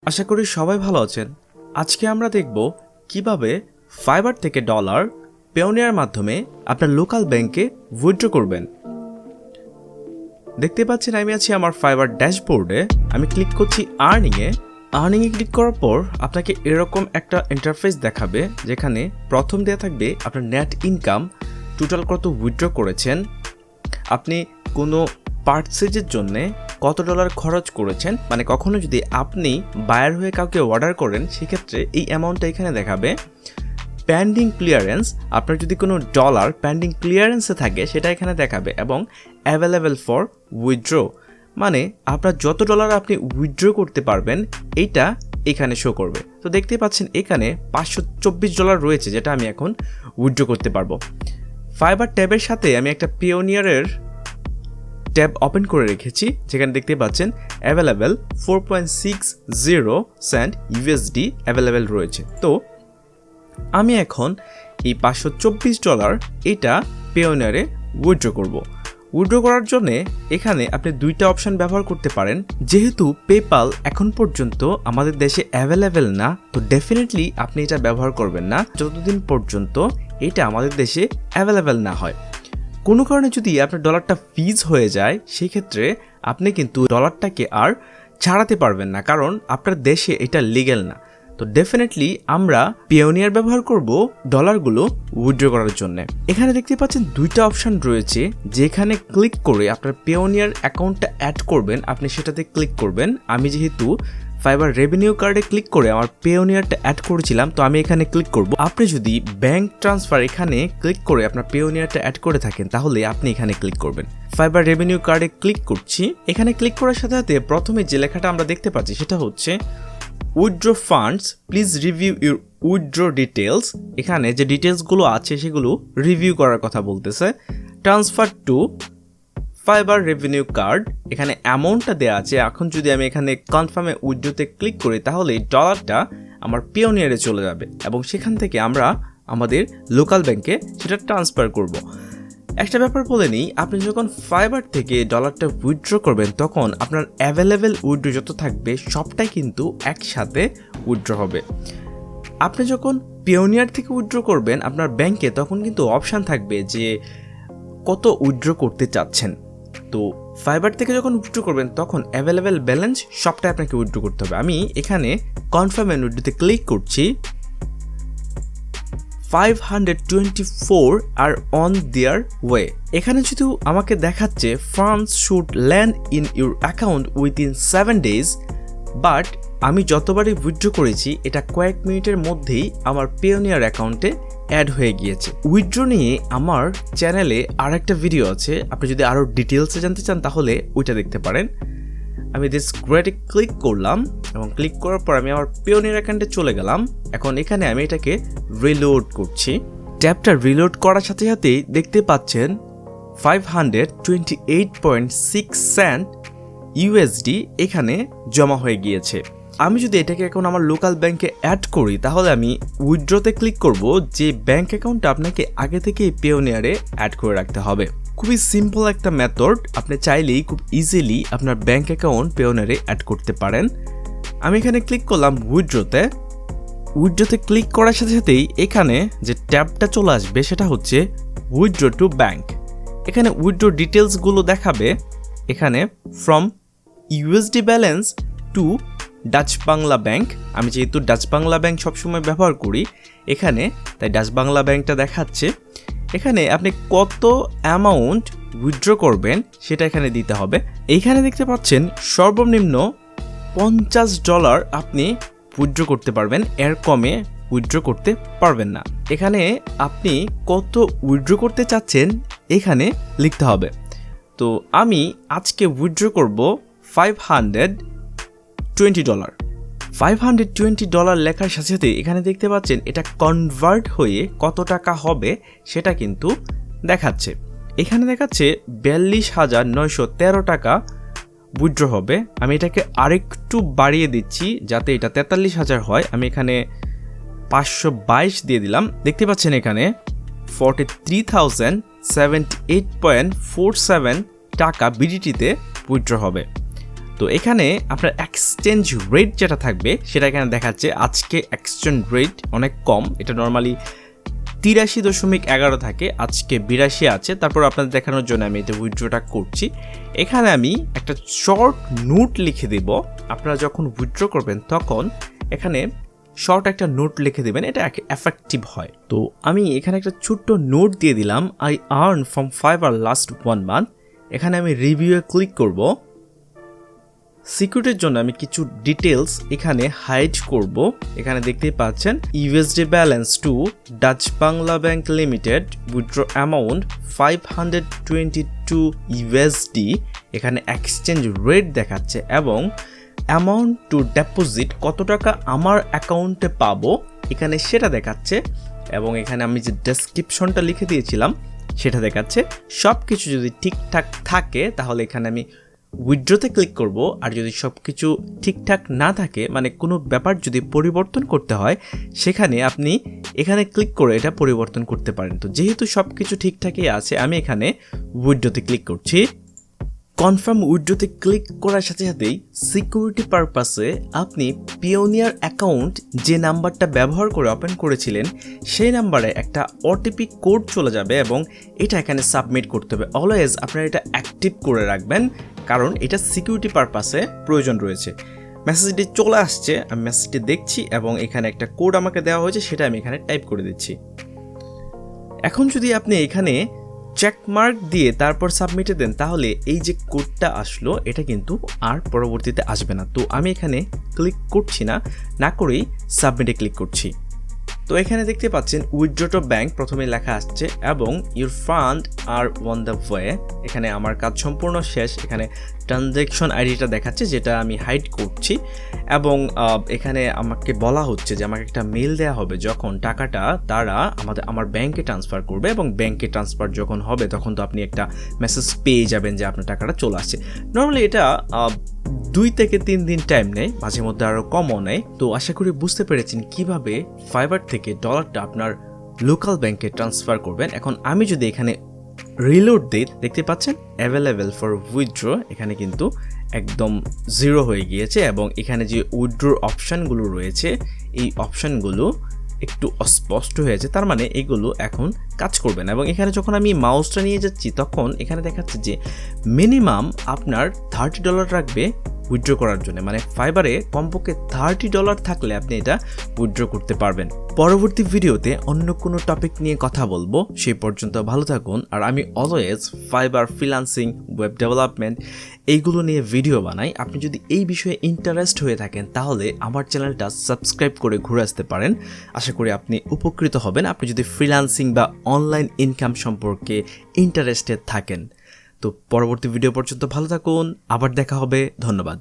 আশা করি সবাই ভালো আছেন। আজকে আমরা দেখব কিভাবে ফাইবার থেকে ডলার পেওনিয়ার মাধ্যমে আপনার লোকাল ব্যাংকে উইথড্র করবেন। দেখতে পাচ্ছেন আমি আছি আমার ফাইবার ড্যাশবোর্ডে। আমি ক্লিক করছি আর্নিংয়ে ক্লিক করার পর আপনাকে এরকম একটা ইন্টারফেস দেখাবে, যেখানে প্রথম দেওয়া থাকবে আপনার নেট ইনকাম, টোটাল কত উইথড্র করেছেন, আপনি কোনো পারচেজের জন্য কত ডলার খরচ করেছেন, মানে কখনো যদি আপনি বায়ার হয়ে কাউকে অর্ডার করেন সেক্ষেত্রে এই অ্যামাউন্টটা এখানে দেখাবে। পেন্ডিং ক্লিয়ারেন্স, আপনার যদি কোনো ডলার পেন্ডিং ক্লিয়ারেন্সে থাকে সেটা এখানে দেখাবে, এবং অ্যাভেলেবেল ফর উইথড্র, মানে আপনার যত ডলার আপনি উইথড্র করতে পারবেন এইটা এখানে শো করবে। তো দেখতে পাচ্ছেন এখানে $524 রয়েছে, যেটা আমি এখন উইথড্র করতে পারবো। ফাইবার ট্যাবের সাথে আমি একটা পিওনিয়ারের ট্যাব ওপেন করে রেখেছি, যেখানে দেখতে পাচ্ছেন অ্যাভেলেবেল 4.60 সেন্ট ইউএসডি অ্যাভেলেবেল রয়েছে। তো আমি এখন এই $524 এটা পেওনিয়ারে উইথড্র করব। উইথড্র করার জন্য এখানে আপনি দুইটা অপশন ব্যবহার করতে পারেন। যেহেতু পেপাল এখন পর্যন্ত আমাদের দেশে অ্যাভেলেবেল না, তো ডেফিনেটলি আপনি এটা ব্যবহার করবেন না যতদিন পর্যন্ত এটা আমাদের দেশে অ্যাভেলেবেল না হয়। কোনো কারণে যদি আপনার ডলারটা ফ্রিজ হয়ে যায় সেই ক্ষেত্রে আপনি কিন্তু ডলারটাকে আর ছাড়াতে পারবেন না, কারণ আপনার দেশে এটা লিগ্যাল না। তো ডেফিনেটলি আমরা পেওনিয়ার ব্যবহার করব ডলারগুলো উইথড্র করার জন্য। এখানে দেখতে পাচ্ছেন দুইটা অপশন রয়েছে, যেখানে ক্লিক করে আপনার পেওনিয়ার অ্যাকাউন্টটা অ্যাড করবেন আপনি সেটাতে ক্লিক করবেন। আমি যেহেতু ফাইবার রেভিনিউ কার্ডে ক্লিক করে আমার পেওনিয়ারটা অ্যাড করেছিলাম, তো আমি এখানে ক্লিক করব। আপনি যদি ব্যাংক ট্রান্সফার এখানে ক্লিক করে আপনার পেওনিয়ারটা অ্যাড করে থাকেন তাহলে আপনি এখানে ক্লিক করবেন। ফাইবার রেভিনিউ কার্ডে ক্লিক করছি। এখানে ক্লিক করার সাথে সাথে প্রথমে যে লেখাটা আমরা দেখতে পাচ্ছি সেটা হচ্ছে withdraw funds, please review your withdraw details. এখানে যে ডিটেলসগুলো আছে সেগুলো রিভিউ করার কথা বলতেছে। Transfer to fibre revenue card, এখানে অ্যামাউন্টটা দেওয়া আছে। এখন যদি আমি এখানে কনফার্মে উইথড্রোতে ক্লিক করি তাহলে এই ডলারটা আমার পেওনিয়ারে চলে যাবে, এবং সেখান থেকে আমরা আমাদের লোকাল ব্যাংকে সেটা ট্রান্সফার করব। একটা ব্যাপার বলে নিই, আপনি যখন ফাইবার থেকে ডলারটা উইথড্র করবেন তখন আপনার অ্যাভেলেবেল উইথড্র যত থাকবে সবটাই কিন্তু একসাথে উইথড্র হবে। আপনি যখন পেওনিয়ার থেকে উইথড্র করবেন আপনার ব্যাংকে, তখন কিন্তু অপশান থাকবে যে কত উইথড্র করতে চাচ্ছেন। তো ফাইবার থেকে যখন উইথড্র করবেন তখন অ্যাভেলেবেল ব্যালেন্স সবটাই আপনাকে উইথড্র করতে হবে। আমি এখানে কনফার্ম এন্ড উইথড্রোতে ক্লিক করছি। 524 আর অন দেয়ার ওয়ে। এখানে শুধু আমাকে দেখাচ্ছে funds should land in your account within 7 days, but আমি যতবারই উইথড্র করেছি এটা কয়েক মিনিটের মধ্যেই আমার পেওনিয়ার অ্যাকাউন্টে অ্যাড হয়ে গিয়েছে। উইথড্র নিয়ে আমার চ্যানেলে আর একটা ভিডিও আছে, আপনি যদি আরও ডিটেলসে জানতে চান তাহলে ওইটা দেখতে পারেন। আমি দিস গ্রেটে ক্লিক করলাম, এবং ক্লিক করার পর আমি আমার পেওনিয়ার অ্যাকাউন্টে চলে গেলাম। এখন এখানে আমি এটাকে রিলোড করছি। ট্যাবটা রিলোড করার সাথে সাথেই দেখতে পাচ্ছেন 528.6 সেন্ট ইউএসডি এখানে জমা হয়ে গিয়েছে। আমি যদি এটাকে এখন আমার লোকাল ব্যাংকে অ্যাড করি তাহলে আমি উইথড্রতে ক্লিক করব, যে ব্যাংক অ্যাকাউন্টটা আপনাকে আগে থেকেই পেওনিয়ারে অ্যাড করে রাখতে হবে। খুবই সিম্পল একটা মেথড, আপনি চাইলেই খুব ইজিলি আপনার ব্যাংক অ্যাকাউন্ট পেওনিয়ারে অ্যাড করতে পারেন। আমি এখানে ক্লিক করলাম উইথড্রতে ক্লিক করার সাথে সাথেই এখানে যে ট্যাবটা চলে আসবে সেটা হচ্ছে উইথড্র টু ব্যাংক। এখানে উইথড্র ডিটেলসগুলো দেখাবে। এখানে from USD balance to Dutch Bangla Bank, আমি যেহেতু ডাচ বাংলা ব্যাংক সবসময় ব্যবহার করি এখানে, তাই ডাচ বাংলা ব্যাংকটা দেখাচ্ছে। এখানে আপনি কত অ্যামাউন্ট উইথড্র করবেন সেটা এখানে দিতে হবে। এইখানে দেখতে পাচ্ছেন সর্বনিম্ন $50 আপনি উইথড্র করতে পারবেন, এর কমে উইথড্র করতে পারবেন না। এখানে আপনি কত উইথড্র করতে চাচ্ছেন এখানে লিখতে হবে। তো আমি আজকে উইথড্র করব $520। $520 লেখার সাথে সাথে এখানে দেখতে পাচ্ছেন এটা কনভার্ট হয়ে কত টাকা হবে সেটা কিন্তু দেখাচ্ছে। এখানে দেখাচ্ছে 42,913 টাকা উইথড্র হবে। আমি এটাকে আরেকটু বাড়িয়ে দিচ্ছি যাতে এটা 43,000 হয়। আমি এখানে 522 দিয়ে দিলাম। দেখতে পাচ্ছেন এখানে 43,078.47 টাকা বিডিটিতে উইথড্র হবে। তো এখানে আপনার এক্সচেঞ্জ রেট যেটা থাকবে সেটা এখানে দেখাচ্ছে। আজকে এক্সচেঞ্জ রেট অনেক কম, এটা নর্মালি 83.11 থাকে, আজকে 82 আছে। তারপর আপনাদের দেখানোর জন্য আমি এটা উইথড্রটা করছি। এখানে আমি একটা শর্ট নোট লিখে দেব। আপনারা যখন উইথড্র করবেন তখন এখানে শর্ট একটা নোট লিখে দেবেন, এটা এফেক্টিভ হয়। তো আমি এখানে একটা ছোট্ট নোট দিয়ে দিলাম, I earn from fibre last 1 month. এখানে আমি রিভিউয়ে ক্লিক করব। সিকিউরিটির জন্য আমি কিছু ডিটেলস এখানে হাইড করব। এখানে দেখতেই পাচ্ছেন USD balance to Dutch Bangla Bank Limited, withdraw amount 522 USD. এখানে এক্সচেঞ্জ রেট দেখাচ্ছে এবং অ্যামাউন্ট টু ডিপোজিট, কত টাকা আমার অ্যাকাউন্টে পাবো এখানে সেটা দেখাচ্ছে। এবং এখানে আমি যে ডেসক্রিপশনটা লিখে দিয়েছিলাম সেটা দেখাচ্ছে। সব কিছু যদি ঠিকঠাক থাকে তাহলে এখানে আমি উইথড্রতে ক্লিক করব। আর যদি সব কিছু ঠিকঠাক না থাকে, মানে কোনো ব্যাপার যদি পরিবর্তন করতে হয়, সেখানে আপনি এখানে ক্লিক করে এটা পরিবর্তন করতে পারেন। তো যেহেতু সব কিছু ঠিকঠাকই আছে, আমি এখানে উইথড্রতে ক্লিক করছি। কনফার্ম উইথড্রতে ক্লিক করার সাথে সাথেই সিকিউরিটি পারপাসে আপনি পিওনিয়ার অ্যাকাউন্ট যে নাম্বারটা ব্যবহার করে ওপেন করেছিলেন সেই নাম্বারে একটা ওটিপি কোড চলে যাবে এবং এটা এখানে সাবমিট করতে হবে। অলওয়েজ আপনারা এটা অ্যাক্টিভ করে রাখবেন, কারণ এটা সিকিউরিটি পারপাসে প্রয়োজন রয়েছে। মেসেজটি চলে আসছে, আমি মেসেজটি দেখছি এবং এখানে একটা কোড আমাকে দেওয়া হয়েছে, সেটা আমি এখানে টাইপ করে দিচ্ছি। এখন যদি আপনি এখানে চেকমার্ক দিয়ে তারপর সাবমিটে দেন, তাহলে এই যে কোডটা আসলো এটা কিন্তু আর পরবর্তীতে আসবে না। তো আমি এখানে ক্লিক করছি না করেই সাবমিটে ক্লিক করছি। তো এখানে দেখতে পাচ্ছেন উইথড্র টু ব্যাংক প্রথমে লেখা আসছে এবং your fund are on the way. এখানে আমার কাজ সম্পূর্ণ শেষ। এখানে ট্রানজ্যাকশন আইডিটা দেখাচ্ছে, যেটা আমি হাইড করছি। এবং এখানে আমাকে বলা হচ্ছে যে আমাকে একটা মেল দেওয়া হবে যখন টাকাটা তারা আমার ব্যাংকে ট্রান্সফার করবে, এবং ব্যাংকে ট্রান্সফার যখন হবে তখন তো আপনি একটা মেসেজ পেয়ে যাবেন যে আপনার টাকাটা চলে আসছে। নর্মালি এটা 2 থেকে 3 দিন টাইম নেয়, মাঝে মধ্যে আরও কমও নেয়। তো আশা করি বুঝতে পেরেছেন কিভাবে ফাইবার থেকে ডলারটা আপনার লোকাল ব্যাংকে ট্রান্সফার করবেন। এখন আমি যদি এখানে রিলোড দিই, দেখতে পাচ্ছেন অ্যাভেলেবেল ফর উইথড্র, এখানে কিন্তু একদম 0 হয়ে গিয়েছে। এবং এখানে যে উইথড্রোর অপশানগুলো রয়েছে এই অপশানগুলো একটু অস্পষ্ট হয়েছে, তার মানে এগুলো এখন কাজ করবে না। এবং এখানে যখন আমি মাউসটা নিয়ে যাচ্ছি তখন এখানে দেখাচ্ছে যে মিনিমাম আপনার $30 রাখবে উইথড্র করার জন্য, মানে ফাইবারে কমপক্ষে $30 থাকলে আপনি এটা উইথড্র করতে পারবেন। পরবর্তী ভিডিওতে অন্য কোনো টপিক নিয়ে কথা বলবো, সেই পর্যন্ত ভালো থাকুন। আর আমি always fibre, freelancing, web development এইগুলো নিয়ে ভিডিও বানাই। আপনি যদি এই বিষয়ে ইন্টারেস্ট হয়ে থাকেন তাহলে আমার চ্যানেলটা সাবস্ক্রাইব করে ঘুরে আসতে পারেন। আশা করি আপনি উপকৃত হবেন আপনি যদি ফ্রিল্যান্সিং বা অনলাইন ইনকাম সম্পর্কে ইন্টারেস্টেড থাকেন। তো পরবর্তী ভিডিও পর্যন্ত ভালো থাকুন, আবার দেখা হবে, ধন্যবাদ।